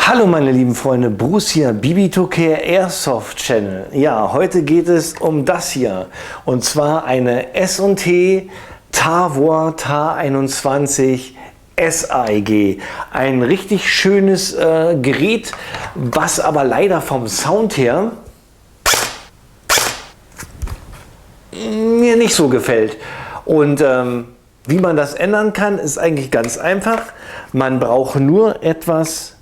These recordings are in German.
Hallo meine lieben Freunde, Bruce hier, BB2Care Airsoft Channel. Ja, heute geht es um das hier und zwar eine S&T Tavor TAR21 SAEG. Ein richtig schönes Gerät, was aber leider vom Sound her mir nicht so gefällt. Und wie man das ändern kann, ist eigentlich ganz einfach. Man braucht nur etwas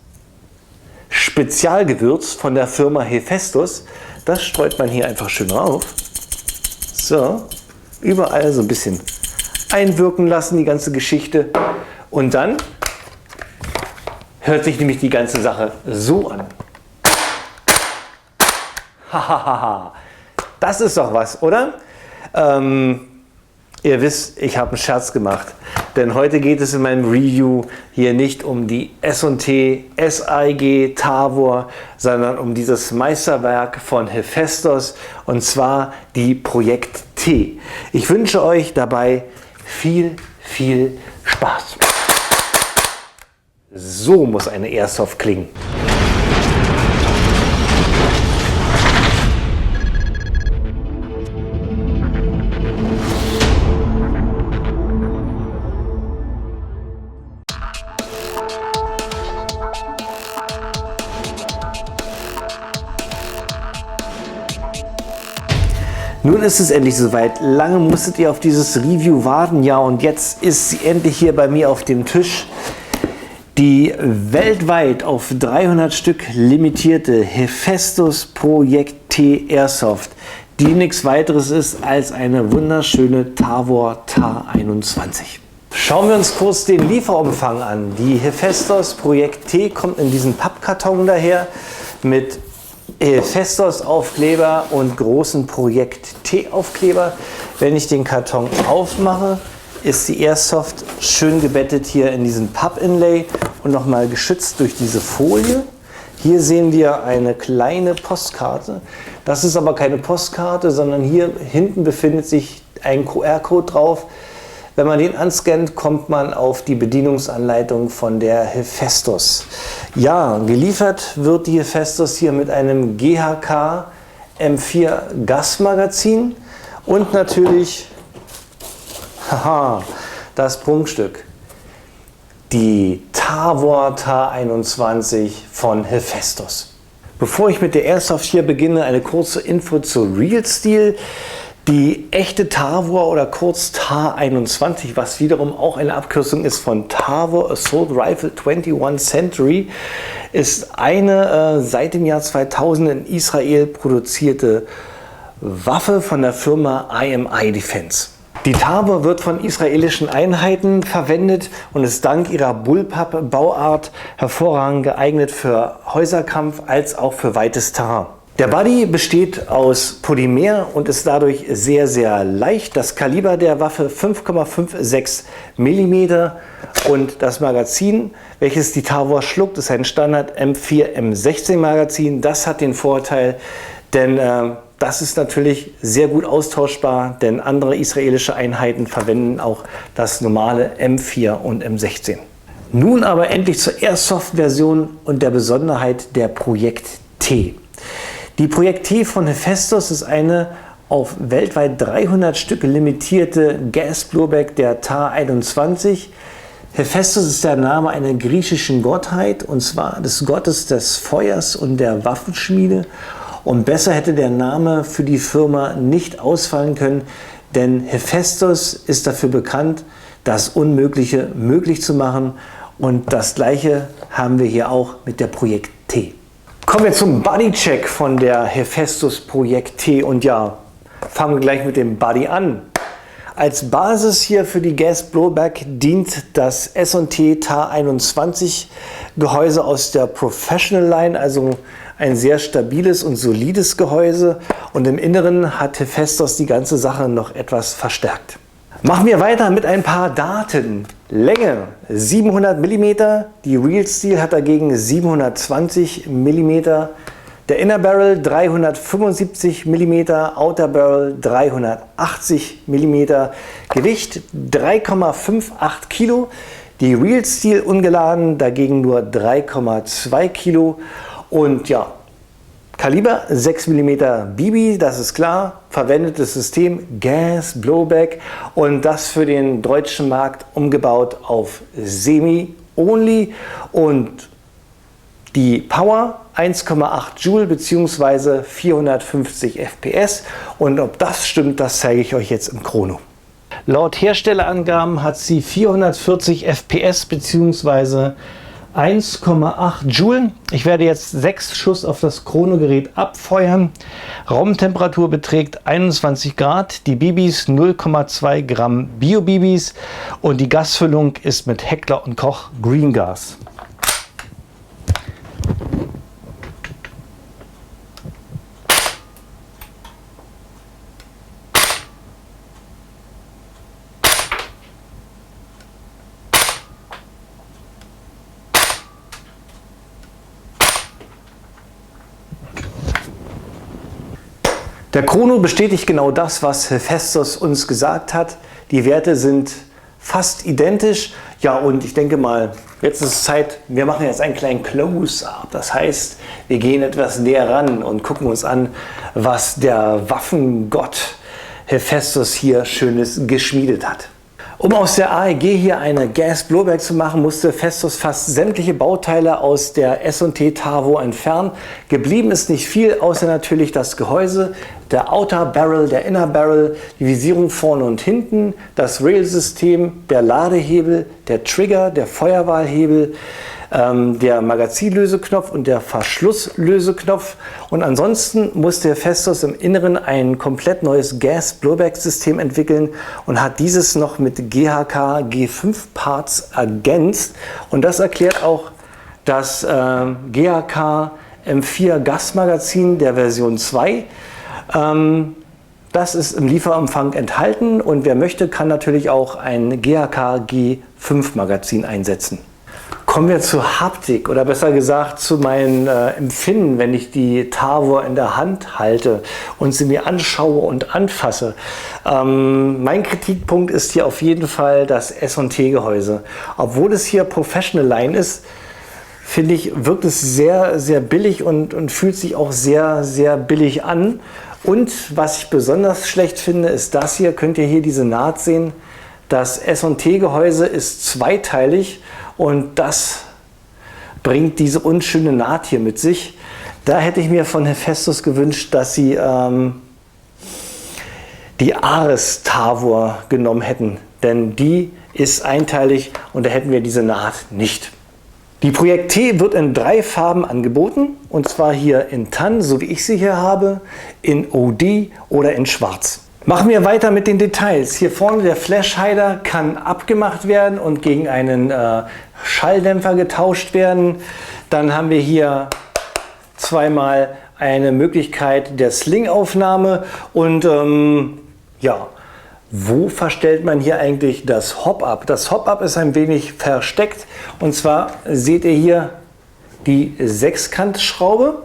Spezialgewürz von der Firma Hephaestus. Das streut man hier einfach schön rauf. So, überall so ein bisschen einwirken lassen, die ganze Geschichte. Und dann hört sich nämlich die ganze Sache so an. Hahaha, das ist doch was, oder? Ihr wisst, ich habe einen Scherz gemacht, denn heute geht es in meinem Review hier nicht um die S&T SAEG Tavor, sondern um dieses Meisterwerk von Hephaestus und zwar die Projekt T. Ich wünsche euch dabei viel Spaß. So muss eine Airsoft klingen. Nun ist es endlich soweit. Lange musstet ihr auf dieses Review warten, ja, und jetzt ist sie endlich hier bei mir auf dem Tisch. Die weltweit auf 300 Stück limitierte Hephaestus Projekt T Airsoft, die nichts weiteres ist als eine wunderschöne Tavor TAR21. Schauen wir uns kurz den Lieferumfang an. Die Hephaestus Projekt T kommt in diesen Pappkarton daher mit Hephaestus Aufkleber und großen Projekt T Aufkleber. Wenn ich den Karton aufmache, ist die Airsoft schön gebettet hier in diesem Papp-Inlay und nochmal geschützt durch diese Folie. Hier sehen wir eine kleine Postkarte. Das ist aber keine Postkarte, sondern hier hinten befindet sich ein QR-Code drauf. Wenn man den anscannt, kommt man auf die Bedienungsanleitung von der Hephaestus. Ja, geliefert wird die Hephaestus hier mit einem GHK M4 Gasmagazin und natürlich das Prunkstück, die Tavor TAR21 von Hephaestus. Bevor ich mit der Airsoft hier beginne, eine kurze Info zu Real Steel. Die echte Tavor oder kurz TAR21, was wiederum auch eine Abkürzung ist von Tavor Assault Rifle 21 Century, ist eine seit dem Jahr 2000 in Israel produzierte Waffe von der Firma IMI Defense. Die Tavor wird von israelischen Einheiten verwendet und ist dank ihrer Bullpup-Bauart hervorragend geeignet für Häuserkampf als auch für weites Terrain. Der Body besteht aus Polymer und ist dadurch sehr leicht. Das Kaliber der Waffe 5,56 mm und das Magazin, welches die Tavor schluckt, ist ein Standard M4 M16 Magazin. Das hat den Vorteil, denn das ist natürlich sehr gut austauschbar, denn andere israelische Einheiten verwenden auch das normale M4 und M16. Nun aber endlich zur Airsoft-Version und der Besonderheit der Projekt T. Die Projekt T von Hephaestus ist eine auf weltweit 300 Stück limitierte Gas-Blowback der TAR21. Hephaestus ist der Name einer griechischen Gottheit, und zwar des Gottes des Feuers und der Waffenschmiede. Und besser hätte der Name für die Firma nicht ausfallen können, denn Hephaestus ist dafür bekannt, das Unmögliche möglich zu machen. Und das Gleiche haben wir hier auch mit der Projekt T. Kommen wir zum Bodycheck von der Hephaestus Projekt T und ja, fangen wir gleich mit dem Body an. Als Basis hier für die Gas Blowback dient das S&T TAR21 Gehäuse aus der Professional Line, also ein sehr stabiles und solides Gehäuse, und im Inneren hat Hephaestus die ganze Sache noch etwas verstärkt. Machen wir weiter mit ein paar Daten. Länge 700 mm, die Real Steel hat dagegen 720 mm. Der Inner Barrel 375 mm, Outer Barrel 380 mm. Gewicht 3,58 Kilo. Die Real Steel ungeladen dagegen nur 3,2 Kilo. Und ja, Kaliber 6 mm BB, das ist klar. Verwendetes System Gas Blowback und das für den deutschen Markt umgebaut auf Semi-Only. Und die Power 1,8 Joule bzw. 450 FPS. Und ob das stimmt, das zeige ich euch jetzt im Chrono. Laut Herstellerangaben hat sie 440 FPS bzw. 1,8 Joule. Ich werde jetzt 6 Schuss auf das Chronogerät abfeuern. Raumtemperatur beträgt 21 Grad. Die Bibis 0,2 Gramm Bio-Bibis und die Gasfüllung ist mit Heckler & Koch Green Gas. Der Chrono bestätigt genau das, was Hephaestus uns gesagt hat. Die Werte sind fast identisch. Ja, und ich denke mal, jetzt ist es Zeit, wir machen jetzt einen kleinen Close-Up. Das heißt, wir gehen etwas näher ran und gucken uns an, was der Waffengott Hephaestus hier Schönes geschmiedet hat. Um aus der AEG hier eine Gas Blowback zu machen, musste Hephaestus fast sämtliche Bauteile aus der S&T Tavor entfernen. Geblieben ist nicht viel, außer natürlich das Gehäuse, der Outer Barrel, der Inner Barrel, die Visierung vorne und hinten, das Rail-System, der Ladehebel, der Trigger, der Feuerwahlhebel, der Magazinlöseknopf und der Verschlusslöseknopf. Und ansonsten musste Hephaestus im Inneren ein komplett neues Gas-Blowback-System entwickeln und hat dieses noch mit GHK G5 Parts ergänzt. Und das erklärt auch das GHK M4 Gasmagazin der Version 2. Das ist im Lieferumfang enthalten und wer möchte, kann natürlich auch ein GHK G5 Magazin einsetzen. Kommen wir zur Haptik oder besser gesagt zu meinem Empfinden, wenn ich die Tavor in der Hand halte und sie mir anschaue und anfasse. Mein Kritikpunkt ist hier auf jeden Fall das S&T-Gehäuse. Obwohl es hier Professional Line ist, finde ich, wirkt es sehr, sehr billig und fühlt sich auch sehr, sehr billig an. Und was ich besonders schlecht finde, ist das hier. Könnt ihr hier diese Naht sehen? Das S&T-Gehäuse ist zweiteilig. Und das bringt diese unschöne Naht hier mit sich. Da hätte ich mir von Hephaestus gewünscht, dass sie die Ares Tavor genommen hätten. Denn die ist einteilig und da hätten wir diese Naht nicht. Die Projekt T wird in 3 Farben angeboten. Und zwar hier in Tan, so wie ich sie hier habe, in OD oder in Schwarz. Machen wir weiter mit den Details. Hier vorne der Flash-Hider kann abgemacht werden und gegen einen Schalldämpfer getauscht werden. Dann haben wir hier zweimal eine Möglichkeit der Sling-Aufnahme. Und ja, wo verstellt man hier eigentlich das Hop-Up? Das Hop-Up ist ein wenig versteckt. Und zwar seht ihr hier die Sechskantschraube.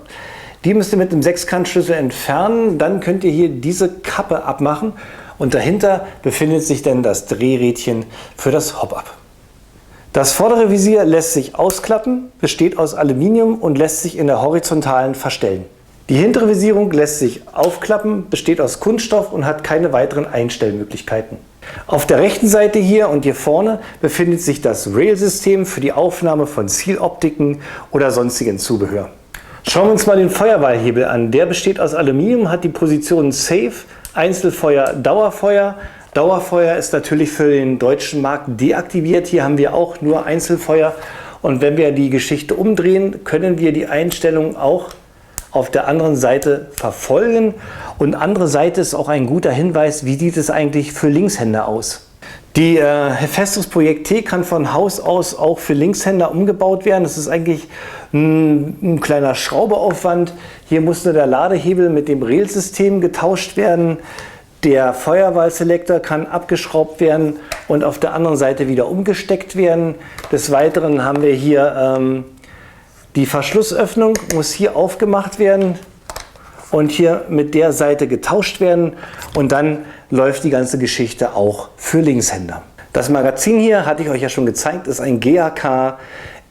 Die müsst ihr mit dem Sechskantschlüssel entfernen, dann könnt ihr hier diese Kappe abmachen und dahinter befindet sich dann das Drehrädchen für das Hop-Up. Das vordere Visier lässt sich ausklappen, besteht aus Aluminium und lässt sich in der horizontalen verstellen. Die hintere Visierung lässt sich aufklappen, besteht aus Kunststoff und hat keine weiteren Einstellmöglichkeiten. Auf der rechten Seite hier und hier vorne befindet sich das Rail-System für die Aufnahme von Zieloptiken oder sonstigen Zubehör. Schauen wir uns mal den Feuerwahlhebel an. Der besteht aus Aluminium, hat die Positionen Safe, Einzelfeuer, Dauerfeuer. Dauerfeuer ist natürlich für den deutschen Markt deaktiviert. Hier haben wir auch nur Einzelfeuer. Und wenn wir die Geschichte umdrehen, können wir die Einstellung auch auf der anderen Seite verfolgen. Und andere Seite ist auch ein guter Hinweis, wie sieht es eigentlich für Linkshänder aus. Die Hephaestus Projekt T kann von Haus aus auch für Linkshänder umgebaut werden. Das ist eigentlich ein kleiner Schraubeaufwand. Hier muss nur der Ladehebel mit dem Rail-System getauscht werden. Der Feuerwahlselektor kann abgeschraubt werden und auf der anderen Seite wieder umgesteckt werden. Des Weiteren haben wir hier die Verschlussöffnung, muss hier aufgemacht werden und hier mit der Seite getauscht werden und dann läuft die ganze Geschichte auch für Linkshänder. Das Magazin hier, hatte ich euch ja schon gezeigt, ist ein GAK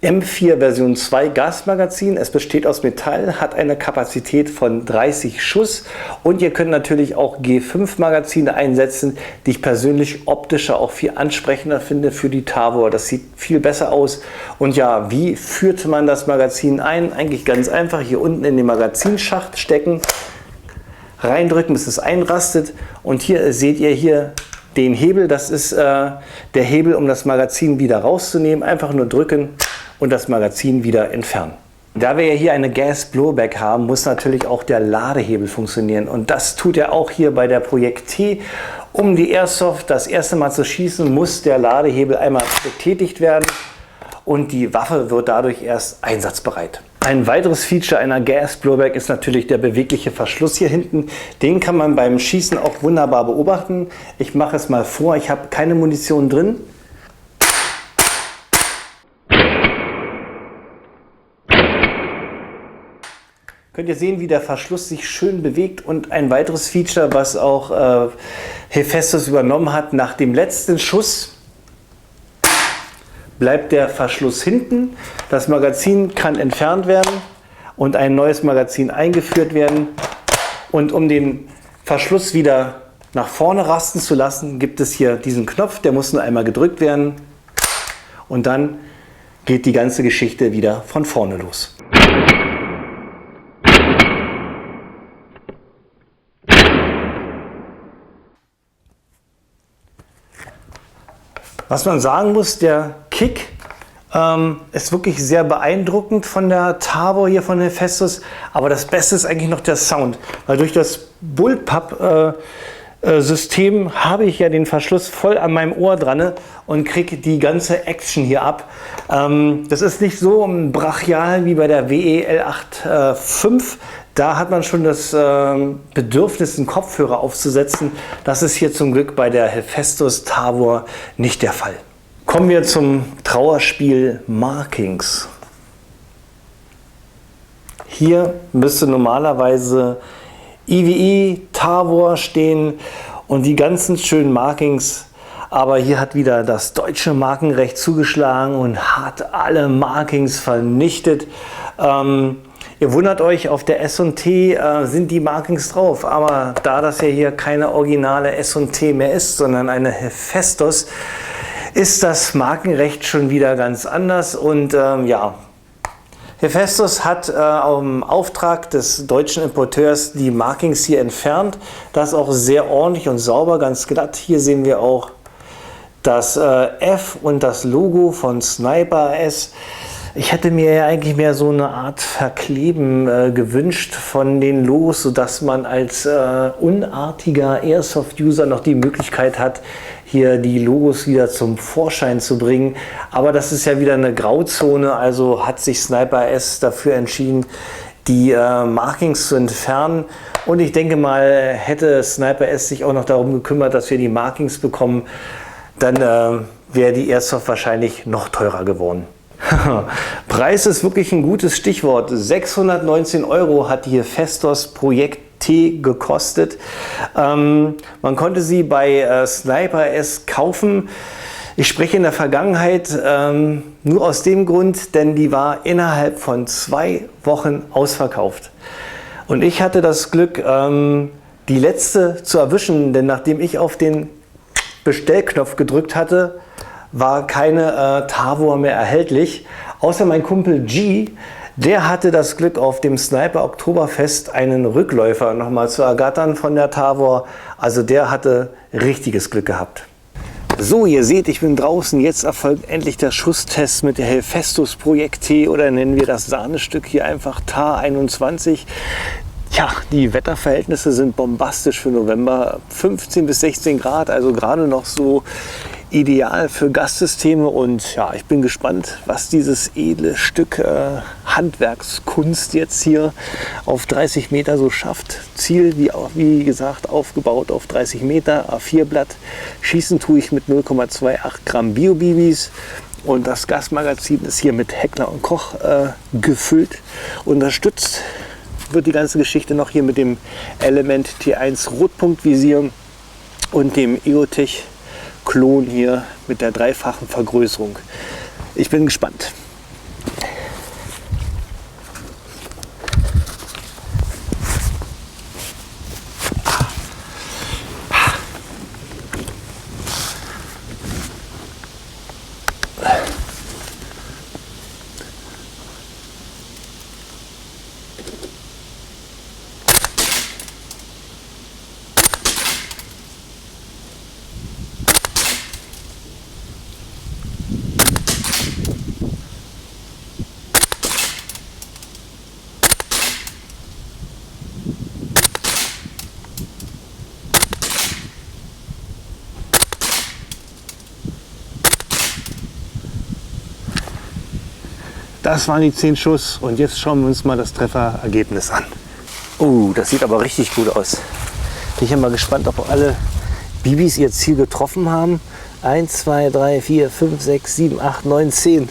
M4 Version 2 Gasmagazin. Es besteht aus Metall, hat eine Kapazität von 30 Schuss und ihr könnt natürlich auch G5 Magazine einsetzen, die ich persönlich optischer auch viel ansprechender finde für die Tavor. Das sieht viel besser aus. Und ja, wie führte man das Magazin ein? Eigentlich ganz einfach, hier unten in den Magazinschacht stecken, reindrücken, bis es einrastet, und hier seht ihr hier den Hebel. Das ist der Hebel, um das Magazin wieder rauszunehmen. Einfach nur drücken und das Magazin wieder entfernen. Da wir ja hier eine Gas Blowback haben, muss natürlich auch der Ladehebel funktionieren, und das tut er auch hier bei der Projekt T. Um die Airsoft das erste Mal zu schießen, muss der Ladehebel einmal betätigt werden und die Waffe wird dadurch erst einsatzbereit. Ein weiteres Feature einer Gas Blowback ist natürlich der bewegliche Verschluss hier hinten. Den kann man beim Schießen auch wunderbar beobachten. Ich mache es mal vor, ich habe keine Munition drin. Könnt ihr sehen, wie der Verschluss sich schön bewegt, und ein weiteres Feature, was auch Hephaestus übernommen hat: nach dem letzten Schuss bleibt der Verschluss hinten, das Magazin kann entfernt werden und ein neues Magazin eingeführt werden. Und um den Verschluss wieder nach vorne rasten zu lassen, gibt es hier diesen Knopf, der muss nur einmal gedrückt werden und dann geht die ganze Geschichte wieder von vorne los. Was man sagen muss, der Kick ist wirklich sehr beeindruckend von der Tavor hier von Hephaestus, aber das Beste ist eigentlich noch der Sound, weil durch das Bullpup-System habe ich ja den Verschluss voll an meinem Ohr dran und kriege die ganze Action hier ab. Das ist nicht so brachial wie bei der WE L8.5. Da hat man schon das Bedürfnis, einen Kopfhörer aufzusetzen. Das ist hier zum Glück bei der Hephaestus Tavor nicht der Fall. Kommen wir zum Trauerspiel Markings. Hier müsste normalerweise IWI Tavor stehen und die ganzen schönen Markings. Aber hier hat wieder das deutsche Markenrecht zugeschlagen und hat alle Markings vernichtet. Ihr wundert euch, auf der S&T sind die Markings drauf, aber da das ja hier keine originale S&T mehr ist, sondern eine Hephaestus, ist das Markenrecht schon wieder ganz anders. Und ja, Hephaestus hat im Auftrag des deutschen Importeurs die Markings hier entfernt. Das ist auch sehr ordentlich und sauber, ganz glatt. Hier sehen wir auch das F und das Logo von Sniper S. Ich hätte mir ja eigentlich mehr so eine Art Verkleben gewünscht von den Logos, sodass man als unartiger Airsoft-User noch die Möglichkeit hat, hier die Logos wieder zum Vorschein zu bringen. Aber das ist ja wieder eine Grauzone, also hat sich Sniper S dafür entschieden, die Markings zu entfernen. Und ich denke mal, hätte Sniper S sich auch noch darum gekümmert, dass wir die Markings bekommen, dann wäre die Airsoft wahrscheinlich noch teurer geworden. Preis ist wirklich ein gutes Stichwort. 619 € hat die Hephaestus Projekt T gekostet. Man konnte sie bei Sniper S kaufen. Ich spreche in der Vergangenheit nur aus dem Grund, denn die war innerhalb von 2 Wochen ausverkauft. Und ich hatte das Glück, die letzte zu erwischen, denn nachdem ich auf den Bestellknopf gedrückt hatte, war keine Tavor mehr erhältlich. Außer mein Kumpel G, der hatte das Glück, auf dem Sniper Oktoberfest einen Rückläufer nochmal zu ergattern von der Tavor. Also der hatte richtiges Glück gehabt. So, ihr seht, ich bin draußen. Jetzt erfolgt endlich der Schusstest mit der Hephaestus Projekt T, oder nennen wir das Sahnestück hier einfach TAR 21. Ja, die Wetterverhältnisse sind bombastisch für November. 15 bis 16 Grad, also gerade noch so ideal für Gastsysteme. Und ja, ich bin gespannt, was dieses edle Stück Handwerkskunst jetzt hier auf 30 Meter so schafft. Ziel, wie gesagt, aufgebaut auf 30 Meter, A4-Blatt. Schießen tue ich mit 0,28 Gramm Bio-BBs. Und das Gasmagazin ist hier mit Heckler & Koch gefüllt. Unterstützt wird die ganze Geschichte noch hier mit dem Element T1 Rotpunktvisier und dem EOTech Klon hier mit der dreifachen Vergrößerung. Ich bin gespannt. Das waren die 10 Schuss und jetzt schauen wir uns mal das Trefferergebnis an. Oh, das sieht aber richtig gut aus. Bin ich mal gespannt, ob alle Bibis ihr Ziel getroffen haben. 1, 2, 3, 4, 5, 6, 7, 8, 9, 10.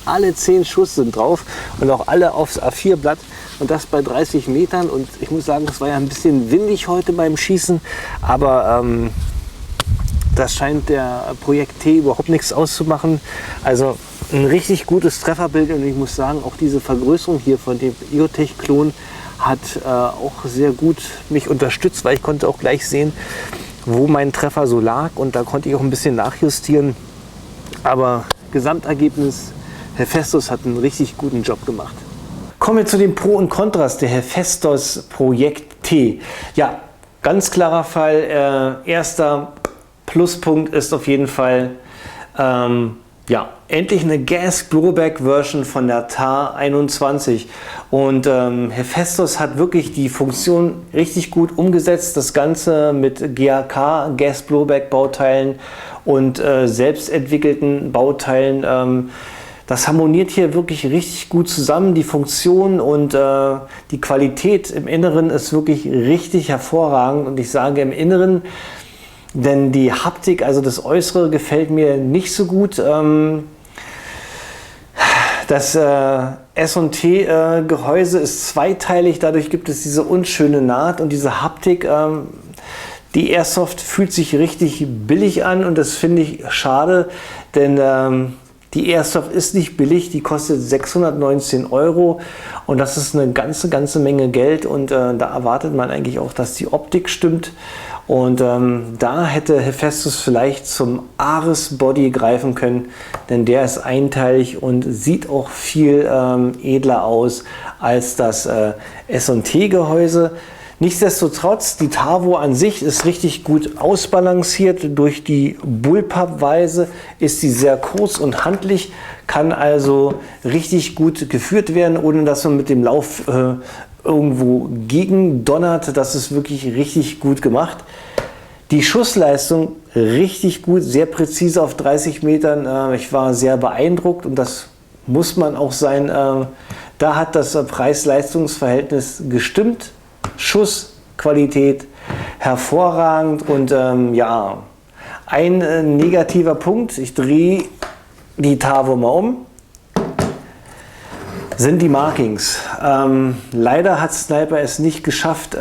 Alle 10 Schuss sind drauf und auch alle aufs A4-Blatt und das bei 30 Metern. Und ich muss sagen, es war ja ein bisschen windig heute beim Schießen, aber das scheint der Projekt T überhaupt nichts auszumachen. Also ein richtig gutes Trefferbild und ich muss sagen, auch diese Vergrößerung hier von dem EOTech-Klon hat auch sehr gut mich unterstützt, weil ich konnte auch gleich sehen, wo mein Treffer so lag und da konnte ich auch ein bisschen nachjustieren. Aber Gesamtergebnis, Hephaestus hat einen richtig guten Job gemacht. Kommen wir zu den Pro und Kontras der Hephaestus Projekt T. Ja, ganz klarer Fall. Erster Pluspunkt ist auf jeden Fall ja, endlich eine Gas Blowback Version von der TAR 21 und Hephaestus hat wirklich die Funktion richtig gut umgesetzt, das Ganze mit GAK, Gas Blowback Bauteilen und selbst entwickelten Bauteilen. Das harmoniert hier wirklich richtig gut zusammen, die Funktion und die Qualität im Inneren ist wirklich richtig hervorragend und ich sage im Inneren, denn die Haptik, also das Äußere, gefällt mir nicht so gut. Das S&T-Gehäuse ist zweiteilig, dadurch gibt es diese unschöne Naht und diese Haptik. Die Airsoft fühlt sich richtig billig an und das finde ich schade, denn die Airsoft ist nicht billig, die kostet 619 € und das ist eine ganze Menge Geld und da erwartet man eigentlich auch, dass die Optik stimmt. Und da hätte Hephaestus vielleicht zum Ares Body greifen können, denn der ist einteilig und sieht auch viel edler aus als das S&T-Gehäuse. Nichtsdestotrotz, die Tavo an sich ist richtig gut ausbalanciert. Durch die Bullpup-Weise ist sie sehr kurz und handlich, kann also richtig gut geführt werden, ohne dass man mit dem Lauf irgendwo gegen donnert. Das ist wirklich richtig gut gemacht. Die Schussleistung richtig gut, sehr präzise auf 30 Metern. Ich war sehr beeindruckt und das muss man auch sein. Da hat das Preis-Leistungs-Verhältnis gestimmt. Schussqualität hervorragend und ja, ein negativer Punkt, ich drehe die Tavo mal um, sind die Markings. Leider hat Sniper es nicht geschafft,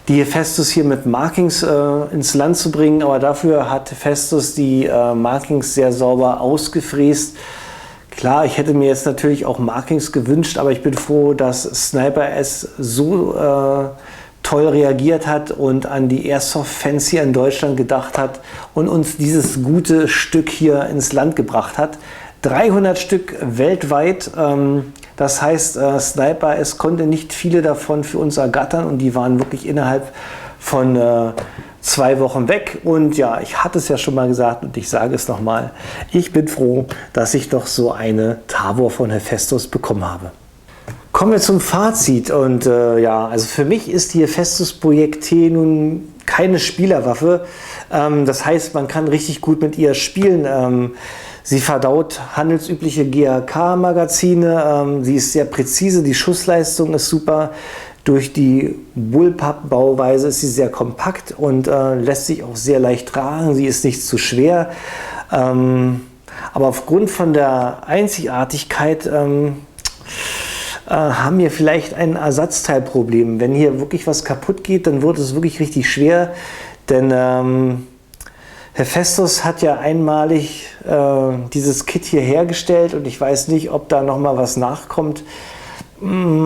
die Hephaestus hier mit Markings ins Land zu bringen, aber dafür hat Hephaestus die Markings sehr sauber ausgefräst. Klar, ich hätte mir jetzt natürlich auch Markings gewünscht, aber ich bin froh, dass Sniper es so toll reagiert hat und an die Airsoft-Fans hier in Deutschland gedacht hat und uns dieses gute Stück hier ins Land gebracht hat. 300 Stück weltweit, das heißt, Sniper es konnte nicht viele davon für uns ergattern und die waren wirklich innerhalb von 2 Wochen weg und ja, ich hatte es ja schon mal gesagt und ich sage es nochmal, ich bin froh, dass ich doch so eine Tavor von Hephaestus bekommen habe. Kommen wir zum Fazit und ja, also für mich ist die Hephaestus Projekt T nun keine Spielerwaffe, das heißt, man kann richtig gut mit ihr spielen. Sie verdaut handelsübliche GAK-Magazine, sie ist sehr präzise, die Schussleistung ist super. Durch die Bullpup-Bauweise ist sie sehr kompakt und lässt sich auch sehr leicht tragen. Sie ist nicht zu schwer. Aber aufgrund von der Einzigartigkeit haben wir vielleicht ein Ersatzteilproblem. Wenn hier wirklich was kaputt geht, dann wird es wirklich richtig schwer. Denn Hephaestus hat ja einmalig dieses Kit hier hergestellt und ich weiß nicht, ob da noch mal was nachkommt.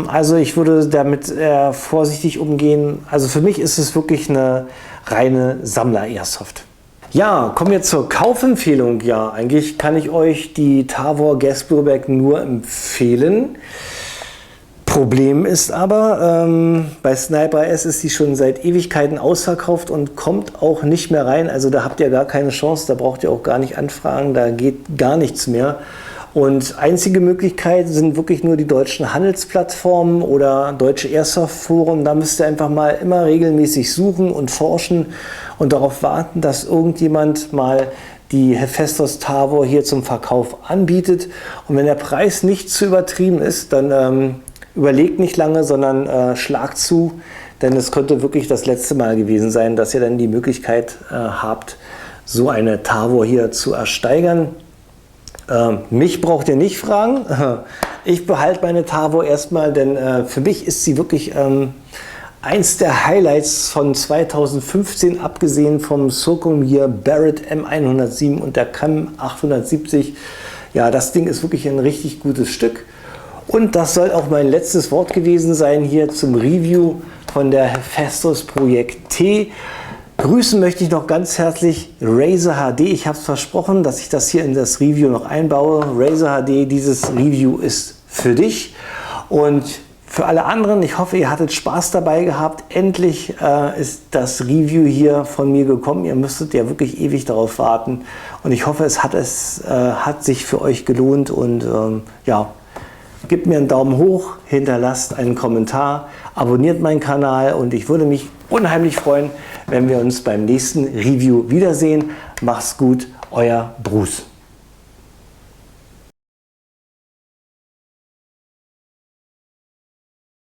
Also ich würde damit vorsichtig umgehen. Also für mich ist es wirklich eine reine Sammler-Airsoft. Ja, kommen wir zur Kaufempfehlung. Ja, eigentlich kann ich euch die Tavor Gas Blowback nur empfehlen. Problem ist aber, bei Sniper S ist die schon seit Ewigkeiten ausverkauft und kommt auch nicht mehr rein. Also da habt ihr gar keine Chance, da braucht ihr auch gar nicht anfragen, da geht gar nichts mehr. Und einzige Möglichkeit sind wirklich nur die deutschen Handelsplattformen oder deutsche Airsoft-Foren. Da müsst ihr einfach mal immer regelmäßig suchen und forschen und darauf warten, dass irgendjemand mal die Hephaestus Tavor hier zum Verkauf anbietet. Und wenn der Preis nicht zu übertrieben ist, dann überlegt nicht lange, sondern schlagt zu. Denn es könnte wirklich das letzte Mal gewesen sein, dass ihr dann die Möglichkeit habt, so eine Tavor hier zu ersteigern. Mich braucht ihr nicht fragen. Ich behalte meine Tavor erstmal, denn für mich ist sie wirklich eins der Highlights von 2015, abgesehen vom Socomir Barrett M107 und der Cam 870. Ja, das Ding ist wirklich ein richtig gutes Stück. Und das soll auch mein letztes Wort gewesen sein hier zum Review von der Hephaestus Projekt T. Grüßen möchte ich noch ganz herzlich Razer HD. Ich habe es versprochen, dass ich das hier in das Review noch einbaue. Razer HD, dieses Review ist für dich. Und für alle anderen, ich hoffe, ihr hattet Spaß dabei gehabt. Endlich ist das Review hier von mir gekommen. Ihr müsstet ja wirklich ewig darauf warten. Und ich hoffe, es hat sich für euch gelohnt. Und ja, gebt mir einen Daumen hoch, hinterlasst einen Kommentar, abonniert meinen Kanal und ich würde mich unheimlich freuen, wenn wir uns beim nächsten Review wiedersehen. Macht's gut, euer Bruce.